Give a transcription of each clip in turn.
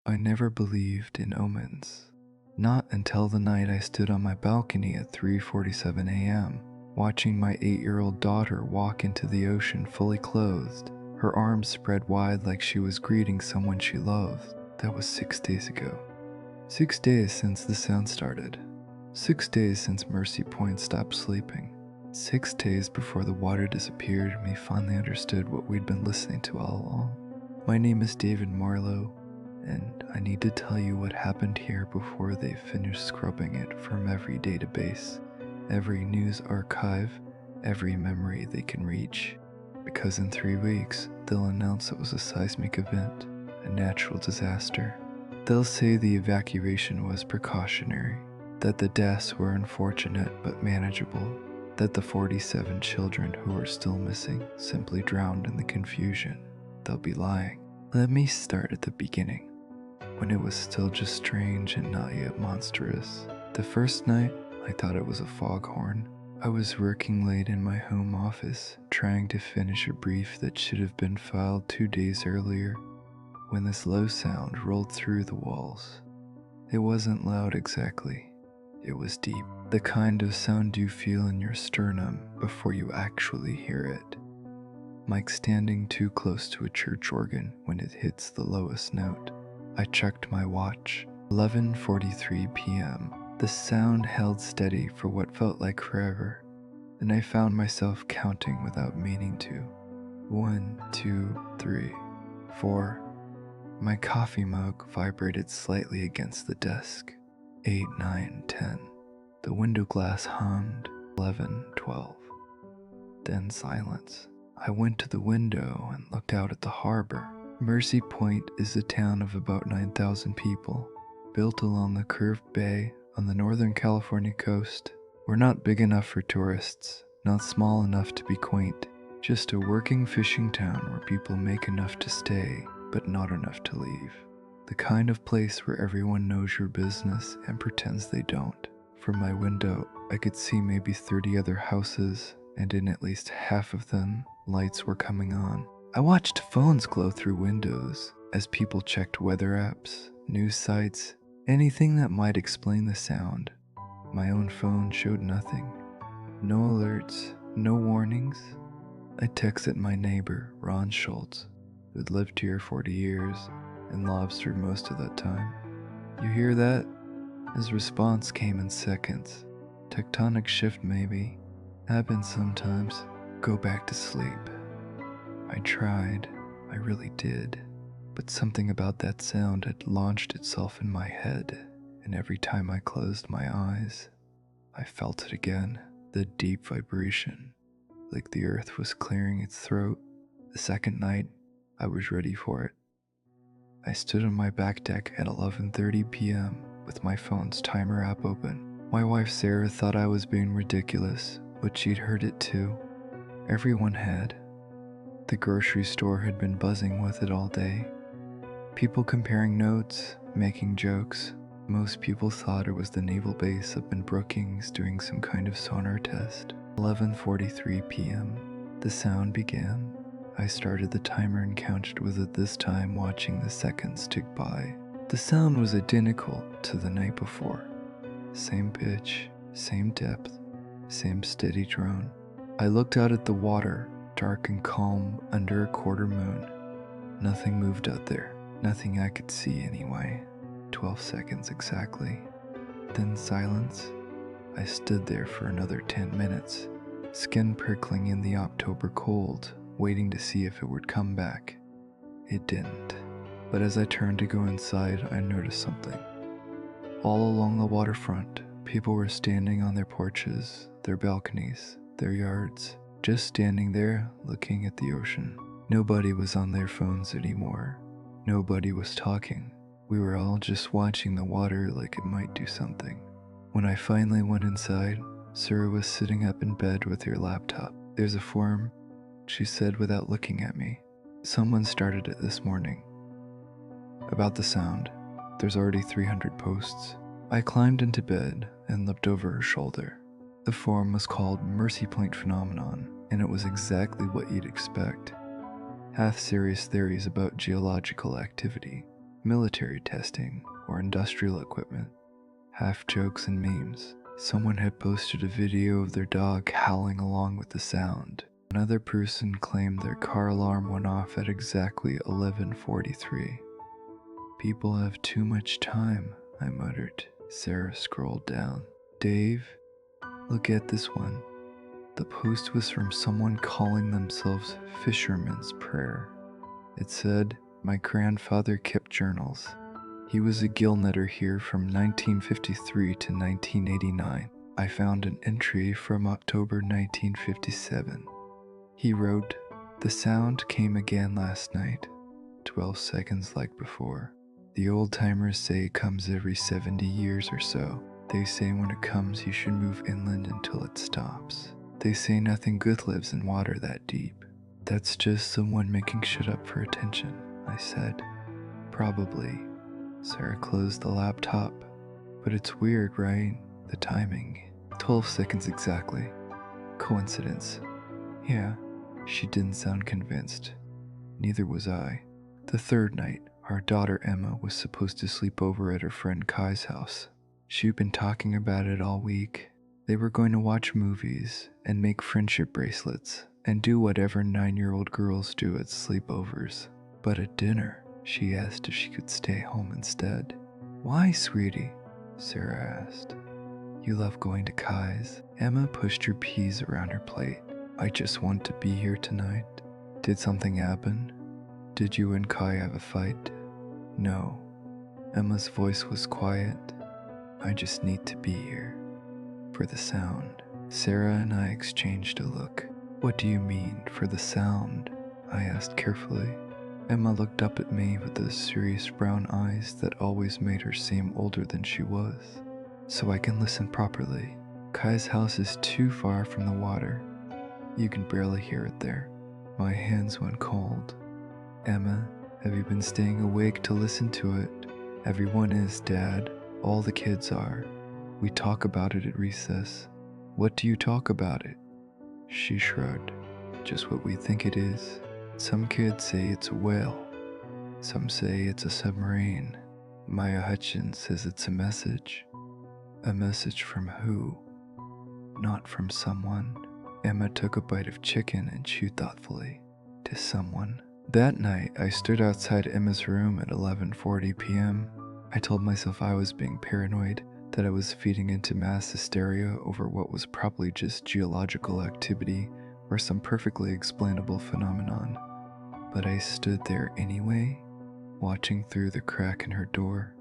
I never believed in omens. Not until the night I stood on my balcony at 3:47 a.m., watching my 8-year-old daughter walk into the ocean fully clothed, her arms spread wide like she was greeting someone she loved. That was 6 days ago. 6 days since the sound started. 6 days since Mercy Point stopped sleeping. 6 days before the water disappeared and we finally understood what we'd been listening to all along. My name is David Marlowe, and I need to tell you what happened here before they finish scrubbing it from every database, every news archive, every memory they can reach. Because in 3 weeks, they'll announce it was a seismic event, a natural disaster. They'll say the evacuation was precautionary, that the deaths were unfortunate but manageable, that the 47 children who are still missing simply drowned in the confusion. They'll be lying. Let me start at the beginning, when it was still just strange and not yet monstrous. The first night, I thought it was a foghorn. I was working late in my home office, trying to finish a brief that should have been filed 2 days earlier, when this low sound rolled through the walls. It wasn't loud exactly. It was deep, the kind of sound you feel in your sternum before you actually hear it. Like standing too close to a church organ when it hits the lowest note. I checked my watch. 11:43 p.m. The sound held steady for what felt like forever, and I found myself counting without meaning to. 1, 2, 3, 4. My coffee mug vibrated slightly against the desk. 8, 9, 10. The window glass hummed. 11, 12. Then silence. I went to the window and looked out at the harbor. Mercy Point is a town of about 9,000 people, built along the curved bay on the northern California coast. We're not big enough for tourists, not small enough to be quaint, just a working fishing town where people make enough to stay, but not enough to leave. The kind of place where everyone knows your business and pretends they don't. From my window, I could see maybe 30 other houses, and in at least half of them, lights were coming on. I watched phones glow through windows as people checked weather apps, news sites, anything that might explain the sound. My own phone showed nothing. No alerts, no warnings. I texted my neighbor, Ron Schultz, who'd lived here 40 years and lobstered most of that time. "You hear that?" His response came in seconds. "Tectonic shift maybe. Happens sometimes. Go back to sleep." I tried, I really did, but something about that sound had launched itself in my head, and every time I closed my eyes, I felt it again, the deep vibration, like the earth was clearing its throat. The second night, I was ready for it. I stood on my back deck at 11:30 p.m. with my phone's timer app open. My wife Sarah thought I was being ridiculous, but she'd heard it too. Everyone had. The grocery store had been buzzing with it all day. People comparing notes, making jokes. Most people thought it was the naval base up in Brookings doing some kind of sonar test. 11:43 p.m. The sound began. I started the timer and counted with it this time, watching the seconds tick by. The sound was identical to the night before. Same pitch, same depth, same steady drone. I looked out at the water, dark and calm under a quarter moon. Nothing moved out there. Nothing I could see anyway. 12 seconds exactly. Then silence. I stood there for another 10 minutes, skin prickling in the October cold, waiting to see if it would come back. It didn't. But as I turned to go inside, I noticed something. All along the waterfront, people were standing on their porches, their balconies, their yards, just standing there looking at the ocean. Nobody was on their phones anymore. Nobody was talking. We were all just watching the water like it might do something. When I finally went inside, Sarah was sitting up in bed with her laptop. "There's a form," she said without looking at me. "Someone started it this morning. About the sound. There's already 300 posts." I climbed into bed and looked over her shoulder. The forum was called Mercy Point Phenomenon, and it was exactly what you'd expect. Half-serious theories about geological activity, military testing, or industrial equipment. Half jokes and memes. Someone had posted a video of their dog howling along with the sound. Another person claimed their car alarm went off at exactly 11:43. People have too much time, I muttered. Sarah scrolled down. Dave, look at this one. The post was from someone calling themselves Fisherman's Prayer. It said, my grandfather kept journals. He was a gill netter here from 1953 to 1989. I found an entry from October 1957. He wrote, the sound came again last night, 12 seconds like before. The old-timers say it comes every 70 years or so. They say when it comes you should move inland until it stops. They say nothing good lives in water that deep. That's just someone making shit up for attention, I said. Probably. Sarah closed the laptop. But it's weird, right? The timing. 12 seconds exactly. Coincidence. Yeah. She didn't sound convinced. Neither was I. The third night, our daughter Emma was supposed to sleep over at her friend Kai's house. She'd been talking about it all week. They were going to watch movies and make friendship bracelets and do whatever 9-year-old girls do at sleepovers. But at dinner, she asked if she could stay home instead. Why, sweetie? Sarah asked. You love going to Kai's. Emma pushed her peas around her plate. I just want to be here tonight. Did something happen? Did you and Kai have a fight? No. Emma's voice was quiet. I just need to be here. For the sound. Sarah and I exchanged a look. What do you mean, for the sound? I asked carefully. Emma looked up at me with those serious brown eyes that always made her seem older than she was. So I can listen properly. Kai's house is too far from the water. You can barely hear it there. My hands went cold. Emma, have you been staying awake to listen to it? Everyone is, Dad. All the kids are. We talk about it at recess. What do you talk about it? She shrugged. Just what we think it is. Some kids say it's a whale. Some say it's a submarine. Maya Hutchins says it's a message. A message from who? Not from someone. Emma took a bite of chicken and chewed thoughtfully. To someone. That night, I stood outside Emma's room at 11:40 p.m. I told myself I was being paranoid, that I was feeding into mass hysteria over what was probably just geological activity or some perfectly explainable phenomenon. But I stood there anyway, watching through the crack in her door.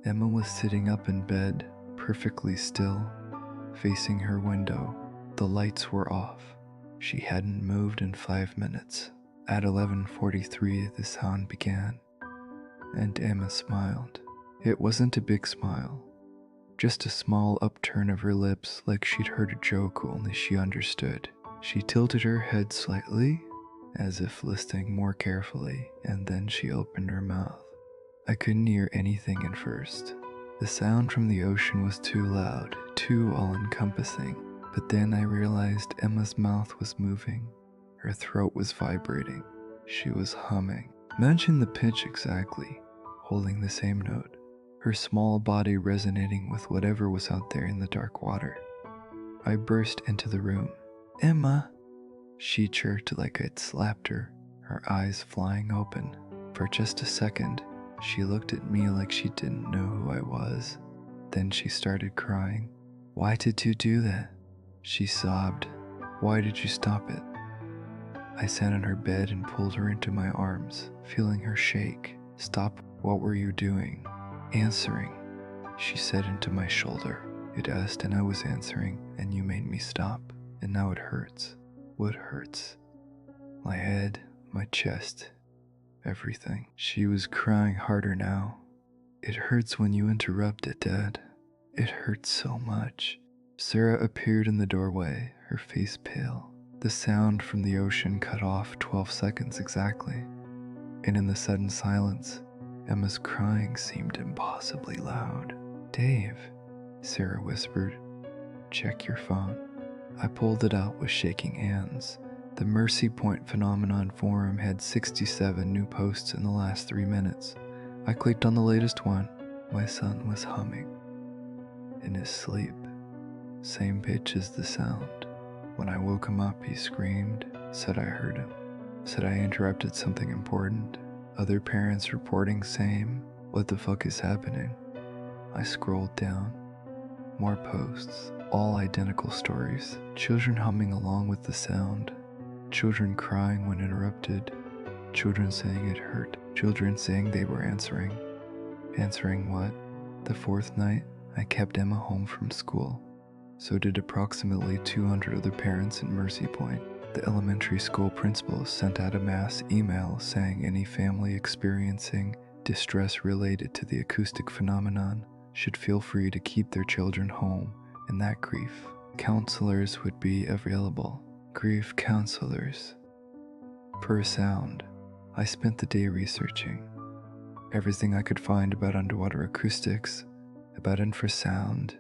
Emma was sitting up in bed, perfectly still, facing her window. The lights were off. She hadn't moved in 5 minutes. At 11:43, the sound began, and Emma smiled. It wasn't a big smile, just a small upturn of her lips like she'd heard a joke only she understood. She tilted her head slightly, as if listening more carefully, and then she opened her mouth. I couldn't hear anything at first. The sound from the ocean was too loud, too all-encompassing, but then I realized Emma's mouth was moving. Her throat was vibrating. She was humming. Mention the pitch exactly, holding the same note. Her small body resonating with whatever was out there in the dark water. I burst into the room. Emma! She chirped like I'd slapped her, her eyes flying open. For just a second, she looked at me like she didn't know who I was. Then she started crying. Why did you do that? She sobbed. Why did you stop it? I sat on her bed and pulled her into my arms, feeling her shake. Stop, what were you doing? Answering, she said into my shoulder. It asked and I was answering, and you made me stop, and now it hurts. What hurts? My head, my chest, everything. She was crying harder now. It hurts when you interrupt it, Dad. It hurts so much. Sarah appeared in the doorway, her face pale. The sound from the ocean cut off 12 seconds exactly, and in the sudden silence, Emma's crying seemed impossibly loud. Dave, Sarah whispered, check your phone. I pulled it out with shaking hands. The Mercy Point Phenomenon forum had 67 new posts in the last 3 minutes. I clicked on the latest one. My son was humming. In his sleep. Same pitch as the sound. When I woke him up, he screamed, said I heard him, said I interrupted something important. Other parents reporting same. What the fuck is happening? I scrolled down. More posts, all identical stories. Children humming along with the sound. Children crying when interrupted. Children saying it hurt. Children saying they were answering. Answering what? The fourth night, I kept Emma home from school. So did approximately 200 other parents in Mercy Point. The elementary school principal sent out a mass email saying any family experiencing distress related to the acoustic phenomenon should feel free to keep their children home in that grief. Counselors would be available. Grief counselors. Per sound. I spent the day researching everything I could find about underwater acoustics, about infrasound,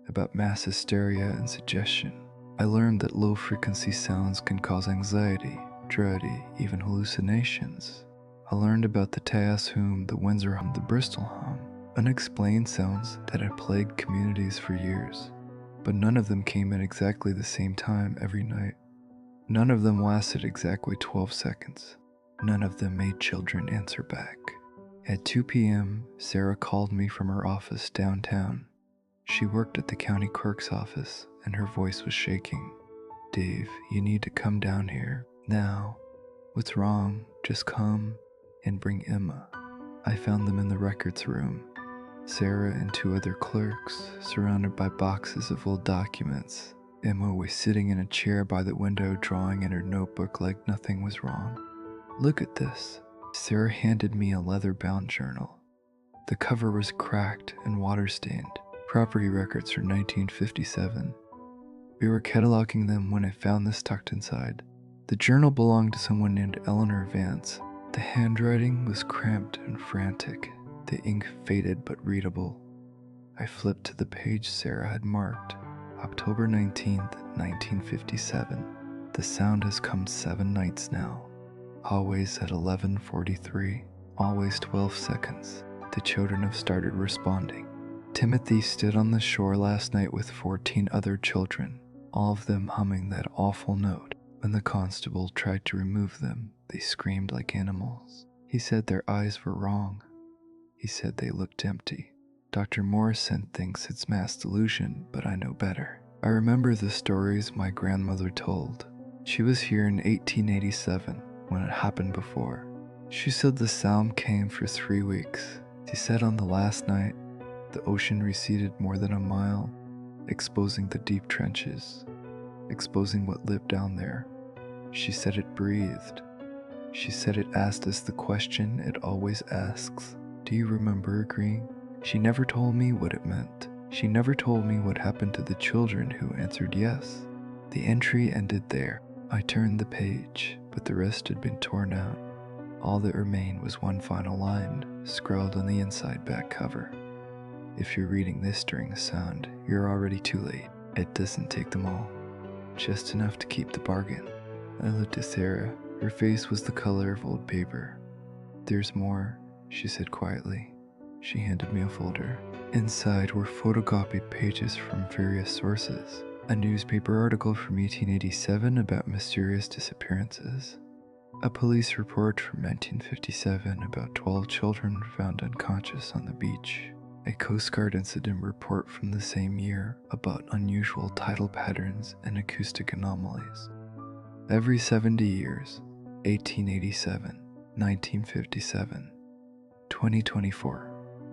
about mass hysteria and suggestion. I learned that low-frequency sounds can cause anxiety, dread, even hallucinations. I learned about the Taos hum, the Windsor hum, the Bristol hum, unexplained sounds that had plagued communities for years. But none of them came at exactly the same time every night. None of them lasted exactly 12 seconds. None of them made children answer back. At 2 p.m., Sarah called me from her office downtown. She worked at the county clerk's office, and her voice was shaking. Dave, you need to come down here, now. What's wrong? Just come and bring Emma. I found them in the records room. Sarah and 2 other clerks, surrounded by boxes of old documents. Emma was sitting in a chair by the window drawing in her notebook like nothing was wrong. Look at this. Sarah handed me a leather-bound journal. The cover was cracked and water-stained. Property records for 1957. We were cataloging them when I found this tucked inside. The journal belonged to someone named Eleanor Vance. The handwriting was cramped and frantic, the ink faded but readable. I flipped to the page Sarah had marked. October 19th, 1957. The sound has come 7 nights now. Always at 11:43. Always 12 seconds. The children have started responding. Timothy stood on the shore last night with 14 other children, all of them humming that awful note. When the constable tried to remove them, they screamed like animals. He said their eyes were wrong. He said they looked empty. Dr. Morrison thinks it's mass delusion, but I know better. I remember the stories my grandmother told. She was here in 1887 when it happened before. She said the sound came for 3 weeks. She said on the last night, the ocean receded more than a mile, exposing the deep trenches, exposing what lived down there. She said it breathed. She said it asked us the question it always asks. Do you remember agreeing? She never told me what it meant. She never told me what happened to the children who answered yes. The entry ended there. I turned the page, but the rest had been torn out. All that remained was one final line, scrawled on the inside back cover. If you're reading this during the sound, you're already too late. It doesn't take them all. Just enough to keep the bargain. I looked at Sarah. Her face was the color of old paper. There's more, she said quietly. She handed me a folder. Inside were photocopied pages from various sources. A newspaper article from 1887 about mysterious disappearances. A police report from 1957 about 12 children found unconscious on the beach. A Coast Guard incident report from the same year about unusual tidal patterns and acoustic anomalies. Every 70 years, 1887, 1957, 2024.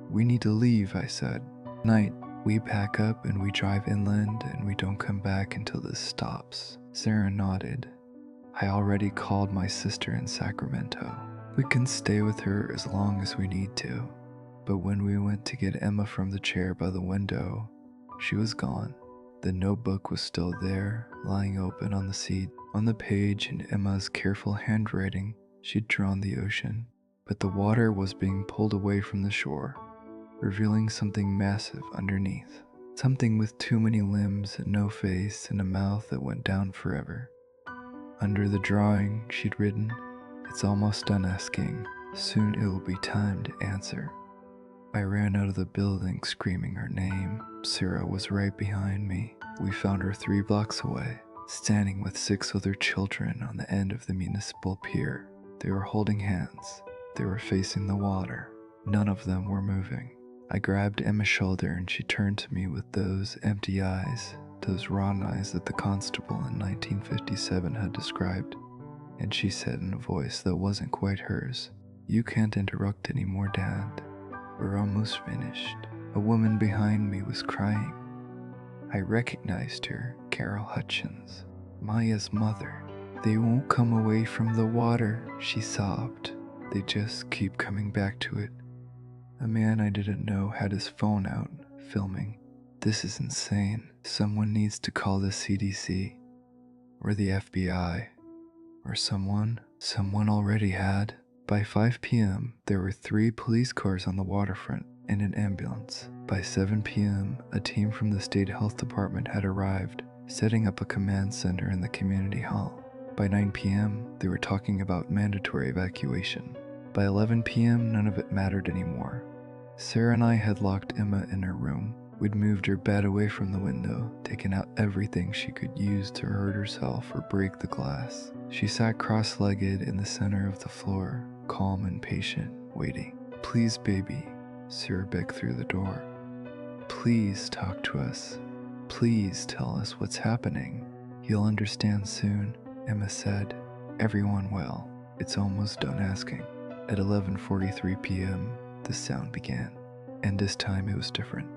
We need to leave, I said. Night, we pack up and we drive inland and we don't come back until this stops. Sarah nodded. I already called my sister in Sacramento. We can stay with her as long as we need to. But when we went to get Emma from the chair by the window, she was gone. The notebook was still there, lying open on the seat. On the page, in Emma's careful handwriting, she'd drawn the ocean. But the water was being pulled away from the shore, revealing something massive underneath. Something with too many limbs and no face and a mouth that went down forever. Under the drawing, she'd written, "It's almost done asking. Soon it will be time to answer." I ran out of the building screaming her name. Sarah was right behind me. We found her 3 blocks away, standing with 6 other children on the end of the municipal pier. They were holding hands. They were facing the water. None of them were moving. I grabbed Emma's shoulder and she turned to me with those empty eyes, those rotten eyes that the constable in 1957 had described. And she said in a voice that wasn't quite hers, "You can't interrupt anymore, Dad. We're almost finished." A woman behind me was crying. I recognized her, Carol Hutchins, Maya's mother. "They won't come away from the water," she sobbed. "They just keep coming back to it." A man I didn't know had his phone out, filming. "This is insane. Someone needs to call the CDC, or the FBI, or someone already had." By 5 p.m., there were 3 police cars on the waterfront and an ambulance. By 7 p.m., a team from the state health department had arrived, setting up a command center in the community hall. By 9 p.m., they were talking about mandatory evacuation. By 11 p.m., none of it mattered anymore. Sarah and I had locked Emma in her room. We'd moved her bed away from the window, taken out everything she could use to hurt herself or break the glass. She sat cross-legged in the center of the floor, calm and patient, waiting. "Please, baby," Sarah begged through the door. "Please talk to us. Please tell us what's happening." "You'll understand soon," Emma said. "Everyone will. It's almost done asking." At 11:43 p.m., the sound began, and this time it was different.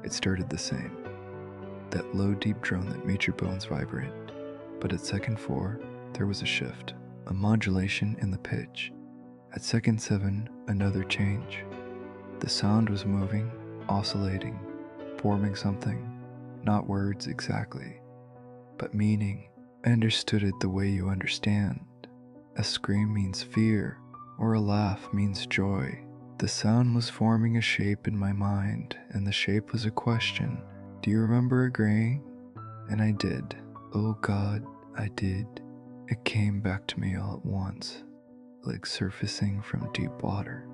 It started the same, that low, deep drone that made your bones vibrate. But at second 4, there was a shift, a modulation in the pitch. At second 7, another change. The sound was moving, oscillating, forming something, not words exactly, but meaning. I understood it the way you understand. A scream means fear, or a laugh means joy. The sound was forming a shape in my mind, and the shape was a question. "Do you remember agreeing?" And I did. Oh God, I did. It came back to me all at once, like surfacing from deep water.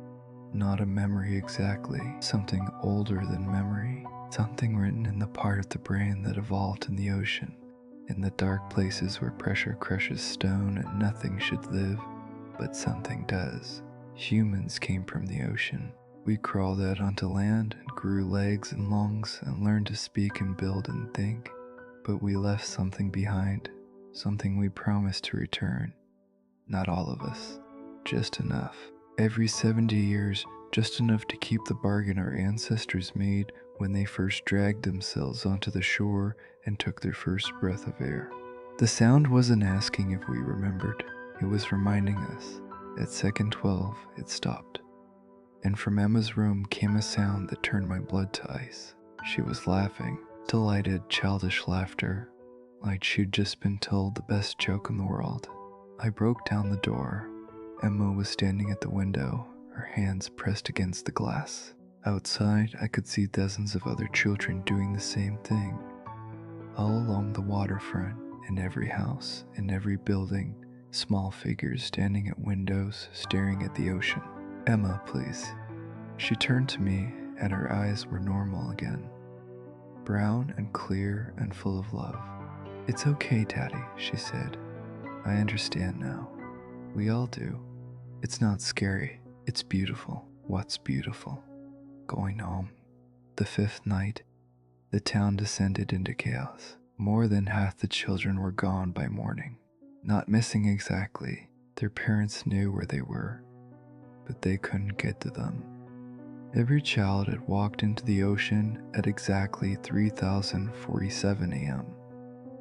Not a memory exactly, something older than memory, something written in the part of the brain that evolved in the ocean, in the dark places where pressure crushes stone and nothing should live, but something does. Humans came from the ocean. We crawled out onto land and grew legs and lungs and learned to speak and build and think. But we left something behind, something we promised to return. Not all of us, just enough. Every 70 years, just enough to keep the bargain our ancestors made when they first dragged themselves onto the shore and took their first breath of air. The sound wasn't asking if we remembered, it was reminding us. At second 12, it stopped. And from Emma's room came a sound that turned my blood to ice. She was laughing, delighted, childish laughter, like she'd just been told the best joke in the world. I broke down the door. Emma was standing at the window, her hands pressed against the glass. Outside, I could see dozens of other children doing the same thing. All along the waterfront, in every house, in every building, small figures standing at windows, staring at the ocean. "Emma, please." She turned to me, and her eyes were normal again. Brown and clear and full of love. "It's okay, Daddy," she said. "I understand now. We all do. It's not scary. It's beautiful." "What's beautiful?" "Going home." The 5th night, the town descended into chaos. More than half the children were gone by morning. Not missing exactly. Their parents knew where they were, but they couldn't get to them. Every child had walked into the ocean at exactly 3047 a.m.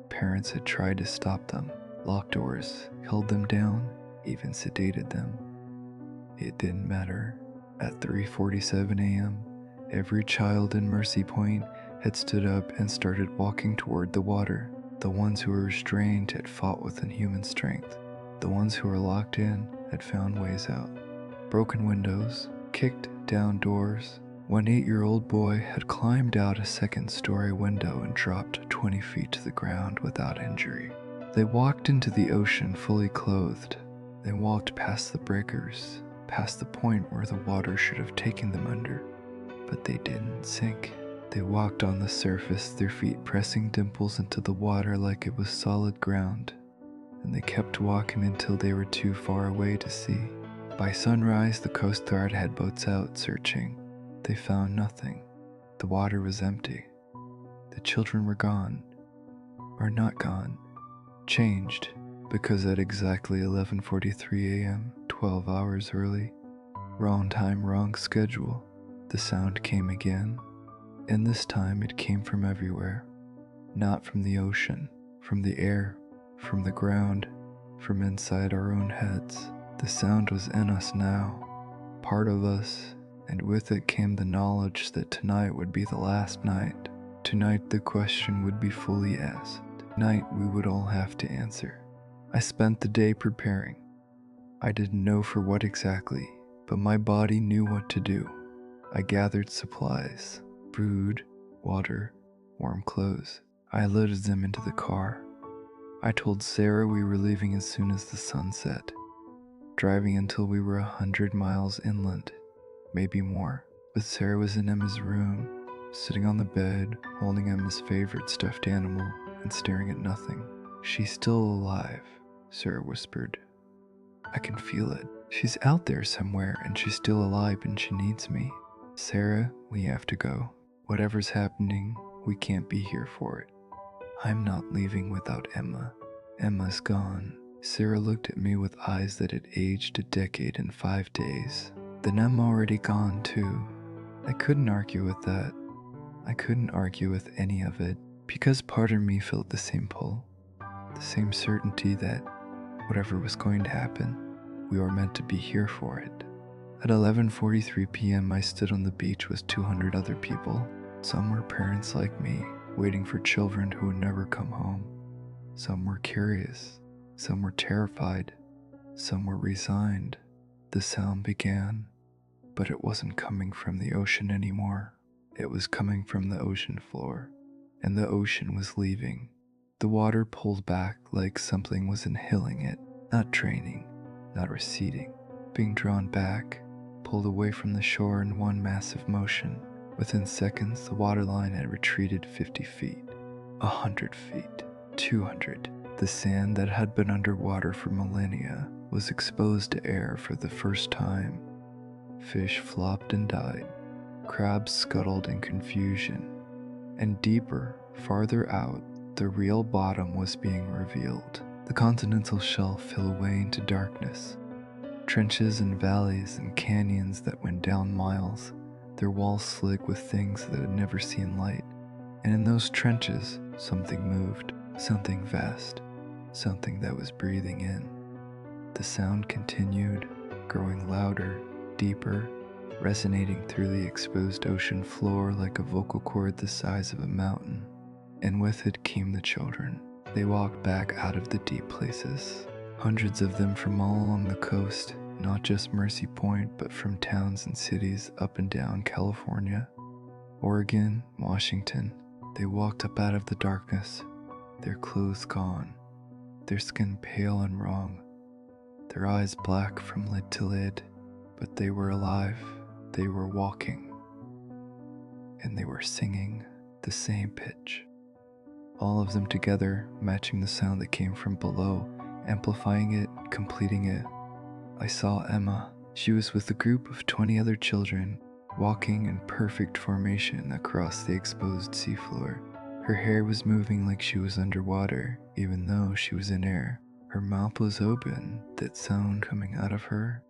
Parents had tried to stop them, locked doors, held them down, even sedated them. It didn't matter. At 3:47 a.m., every child in Mercy Point had stood up and started walking toward the water. The ones who were restrained had fought with inhuman strength. The ones who were locked in had found ways out. Broken windows, kicked down doors. One 8-year-old boy had climbed out a second-story window and dropped 20 feet to the ground without injury. They walked into the ocean fully clothed. They walked past the breakers, past the point where the water should have taken them under. but they didn't sink. They walked on the surface, their feet pressing dimples into the water like it was solid ground, and they kept walking until they were too far away to see. By sunrise, the Coast Guard had boats out searching. They found nothing. The water was empty. The children were gone. Or not gone. Changed, because at exactly 11:43 a.m., 12 hours early, wrong time, wrong schedule, the sound came again. And this time it came from everywhere. Not from the ocean, from the air, from the ground, from inside our own heads. The sound was in us now, part of us, and with it came the knowledge that tonight would be the last night. Tonight the question would be fully asked. Tonight we would all have to answer. I spent the day preparing. I didn't know for what exactly, but my body knew what to do. I gathered supplies, food, water, warm clothes. I loaded them into the car. I told Sarah we were leaving as soon as the sun set, driving until we were 100 miles inland, maybe more. But Sarah was in Emma's room, sitting on the bed, holding Emma's favorite stuffed animal and staring at nothing. "She's still alive," Sarah whispered. "I can feel it. She's out there somewhere and she's still alive and she needs me. Sarah, we have to go. Whatever's happening, we can't be here for it. I'm not leaving without Emma. Emma's gone." Sarah looked at me with eyes that had aged a decade in 5 days. Then I'm already gone too. I couldn't argue with that. I couldn't argue with any of it, because part of me felt the same pull, the same certainty that whatever was going to happen, we were meant to be here for it. At 11:43 p.m. I stood on the beach with 200 other people. Some were parents like me, waiting for children who would never come home. Some were curious. Some were terrified. Some were resigned. The sound began, but it wasn't coming from the ocean anymore. It was coming from the ocean floor, and the ocean was leaving. The water pulled back like something was inhaling it, not draining, not receding, being drawn back, pulled away from the shore in one massive motion. Within seconds, the waterline had retreated 50 feet, 100 feet, 200. The sand that had been underwater for millennia was exposed to air for the first time. Fish flopped and died. Crabs scuttled in confusion. And deeper, farther out, the real bottom was being revealed. The continental shelf fell away into darkness. Trenches and valleys and canyons that went down miles, their walls slick with things that had never seen light. And in those trenches, something moved, something vast, something that was breathing in. The sound continued, growing louder, deeper, resonating through the exposed ocean floor like a vocal cord the size of a mountain. And with it came the children. They walked back out of the deep places, hundreds of them from all along the coast, not just Mercy Point, but from towns and cities up and down California, Oregon, Washington. They walked up out of the darkness, their clothes gone, their skin pale and wrong, their eyes black from lid to lid, but they were alive, they were walking, and they were singing the same pitch. All of them together, matching the sound that came from below, amplifying it, completing it. I saw Emma. She was with a group of 20 other children, walking in perfect formation across the exposed seafloor. Her hair was moving like she was underwater, even though she was in air. Her mouth was open, that sound coming out of her,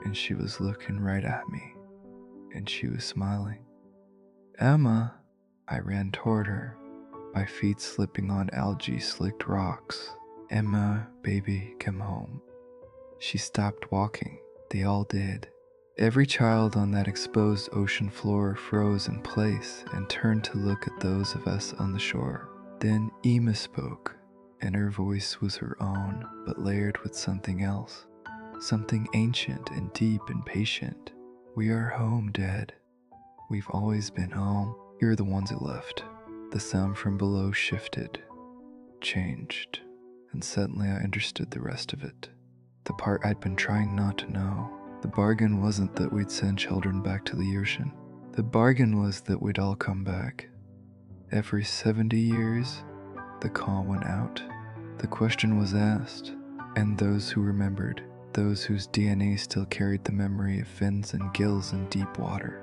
and she was looking right at me, and she was smiling. "Emma!" I ran toward her, my feet slipping on algae-slicked rocks. "Emma, baby, come home." She stopped walking. They all did. Every child on that exposed ocean floor froze in place and turned to look at those of us on the shore. Then Emma spoke, and her voice was her own, but layered with something else. Something ancient and deep and patient. "We are home, Dad. We've always been home. You're the ones that left." The sound from below shifted, changed, and suddenly I understood the rest of it. The part I'd been trying not to know. The bargain wasn't that we'd send children back to the ocean. The bargain was that we'd all come back. Every 70 years, the call went out. The question was asked, and those who remembered, those whose DNA still carried the memory of fins and gills in deep water,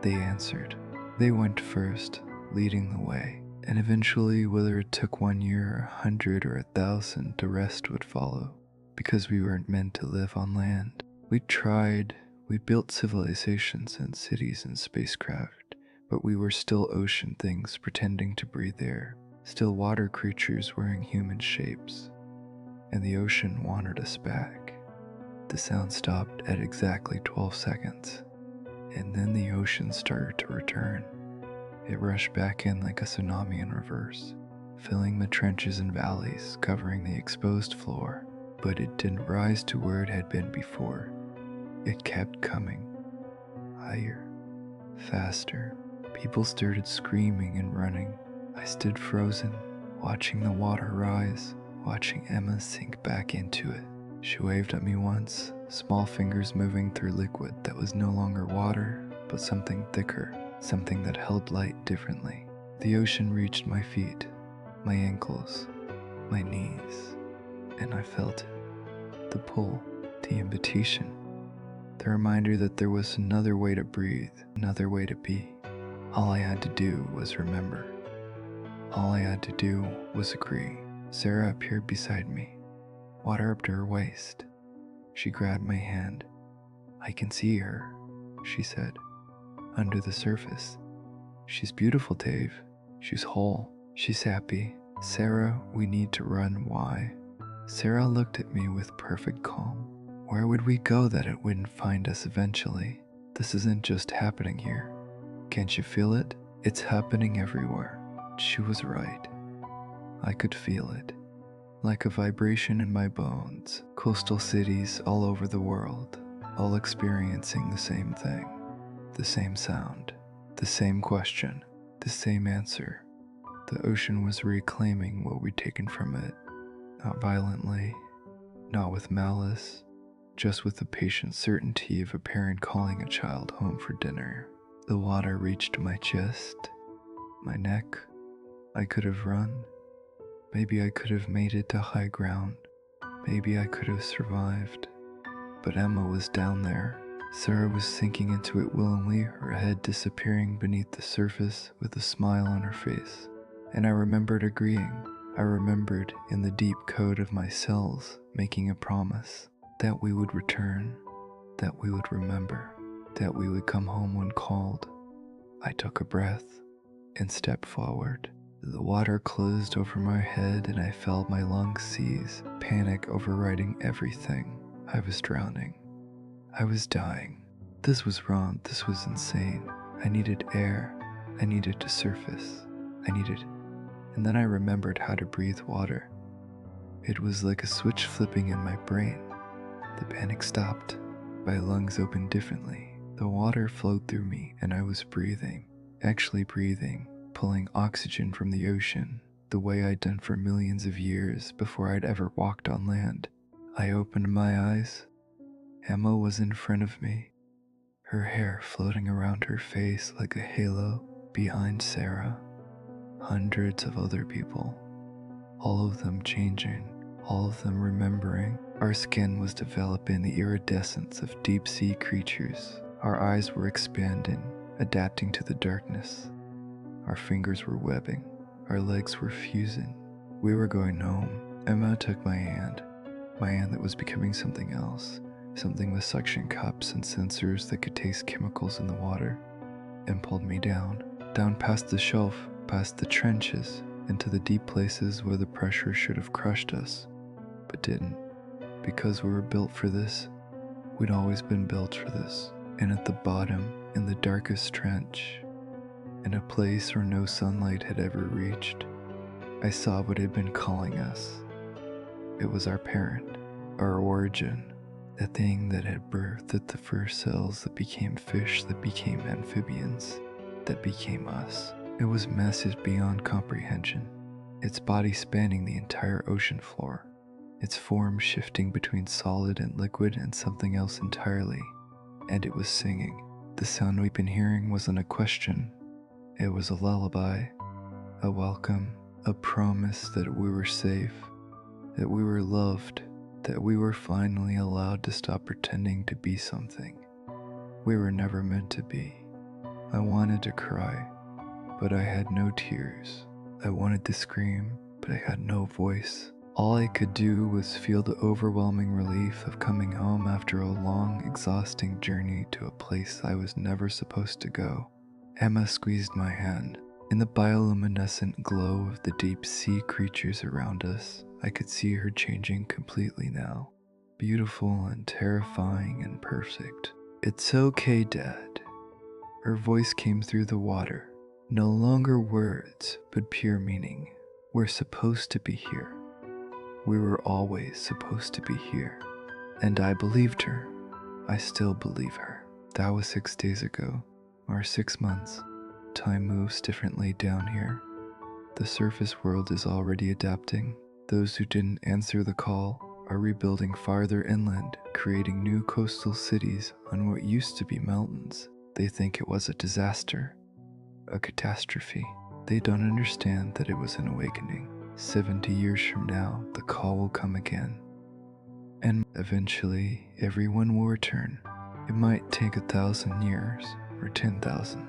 they answered. They went first, leading the way, and eventually, whether it took 1 year, 100, or 1,000, the rest would follow, because we weren't meant to live on land. We tried, we built civilizations and cities and spacecraft, but we were still ocean things pretending to breathe air, still water creatures wearing human shapes, and the ocean wanted us back. The sound stopped at exactly 12 seconds, and then the ocean started to return. It rushed back in like a tsunami in reverse, filling the trenches and valleys, covering the exposed floor, but it didn't rise to where it had been before. It kept coming, higher, faster. People started screaming and running. I stood frozen, watching the water rise, watching Emma sink back into it. She waved at me once, small fingers moving through liquid that was no longer water, but something thicker, something that held light differently. The ocean reached my feet, my ankles, my knees, and I felt it. The pull, the invitation, the reminder that there was another way to breathe, another way to be. All I had to do was remember. All I had to do was agree. Sarah appeared beside me, water up to her waist. She grabbed my hand. I can see her, she said, under the surface. She's beautiful, Dave. She's whole. She's happy. Sarah, we need to run. Why? Sarah looked at me with perfect calm. Where would we go that it wouldn't find us eventually? This isn't just happening here. Can't you feel it? It's happening everywhere. She was right. I could feel it. Like a vibration in my bones. Coastal cities all over the world, all experiencing the same thing. The same sound. The same question. The same answer. The ocean was reclaiming what we'd taken from it. Not violently, not with malice, just with the patient certainty of a parent calling a child home for dinner. The water reached my chest, my neck. I could have run. Maybe I could have made it to high ground. Maybe I could have survived. But Emma was down there. Sarah was sinking into it willingly, her head disappearing beneath the surface with a smile on her face. And I remembered agreeing. I remembered in the deep code of my cells making a promise that we would return, that we would remember, that we would come home when called. I took a breath and stepped forward. The water closed over my head and I felt my lungs seize, panic overriding everything. I was drowning. I was dying. This was wrong. This was insane. I needed air. I needed to surface. And then I remembered how to breathe water. It was like a switch flipping in my brain. The panic stopped. My lungs opened differently. The water flowed through me and I was breathing, actually breathing, pulling oxygen from the ocean, the way I'd done for millions of years before I'd ever walked on land. I opened my eyes. Emma was in front of me, her hair floating around her face like a halo behind Sarah. Hundreds of other people, all of them changing, all of them remembering. Our skin was developing the iridescence of deep-sea creatures. Our eyes were expanding, adapting to the darkness. Our fingers were webbing. Our legs were fusing. We were going home. Emma took my hand that was becoming something else, something with suction cups and sensors that could taste chemicals in the water, and pulled me down past the shelf, past the trenches, into the deep places where the pressure should have crushed us, but didn't. Because we were built for this. We'd always been built for this. And at the bottom, in the darkest trench, in a place where no sunlight had ever reached, I saw what had been calling us. It was our parent, our origin, the thing that had birthed at the first cells that became fish, that became amphibians, that became us. It was massive beyond comprehension, its body spanning the entire ocean floor, its form shifting between solid and liquid and something else entirely, and it was singing. The sound we've been hearing wasn't a question, it was a lullaby, a welcome, a promise that we were safe, that we were loved, that we were finally allowed to stop pretending to be something we were never meant to be. I wanted to cry, but I had no tears. I wanted to scream, but I had no voice. All I could do was feel the overwhelming relief of coming home after a long, exhausting journey to a place I was never supposed to go. Emma squeezed my hand. In the bioluminescent glow of the deep sea creatures around us, I could see her changing completely now. Beautiful and terrifying and perfect. "It's okay, Dad." Her voice came through the water. No longer words, but pure meaning. We're supposed to be here. We were always supposed to be here. And I believed her. I still believe her. That was 6 days ago, or 6 months. Time moves differently down here. The surface world is already adapting. Those who didn't answer the call are rebuilding farther inland, creating new coastal cities on what used to be mountains. They think it was a disaster, a catastrophe. They don't understand that it was an awakening. 70 years from now, the call will come again. And eventually, everyone will return. It might take 1,000 years or 10,000.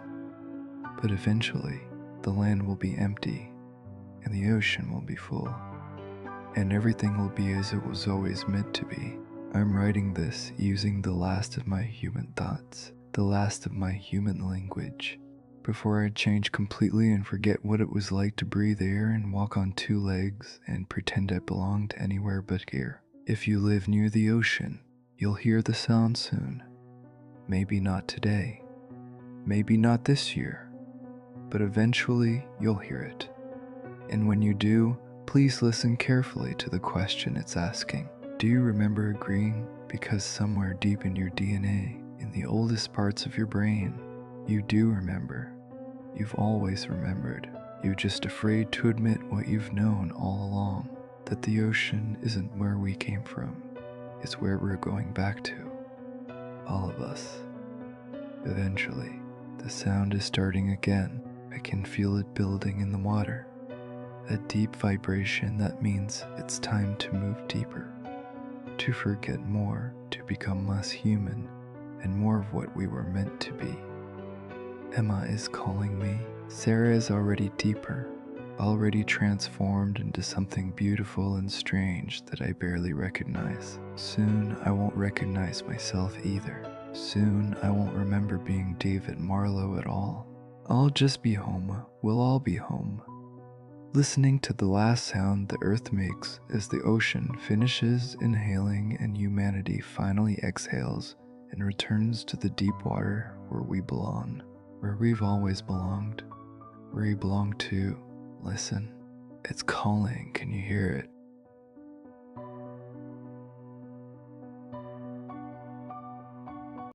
But eventually, the land will be empty and the ocean will be full. And everything will be as it was always meant to be. I'm writing this using the last of my human thoughts, the last of my human language, before I change completely and forget what it was like to breathe air and walk on 2 legs and pretend I belonged anywhere but here. If you live near the ocean, you'll hear the sound soon. Maybe not today, maybe not this year, but eventually you'll hear it. And when you do, please listen carefully to the question it's asking. Do you remember agreeing? Because somewhere deep in your DNA, in the oldest parts of your brain, you do remember. You've always remembered. You're just afraid to admit what you've known all along, that the ocean isn't where we came from. It's where we're going back to. All of us. Eventually, the sound is starting again. I can feel it building in the water. A deep vibration that means it's time to move deeper, to forget more, to become less human, and more of what we were meant to be. Emma is calling me. Sarah is already deeper, already transformed into something beautiful and strange that I barely recognize. Soon I won't recognize myself either. Soon I won't remember being David Marlowe at all. I'll just be home. We'll all be home. Listening to the last sound the earth makes as the ocean finishes inhaling and humanity finally exhales and returns to the deep water where we belong, where we've always belonged, where you belong to. Listen, it's calling, can you hear it?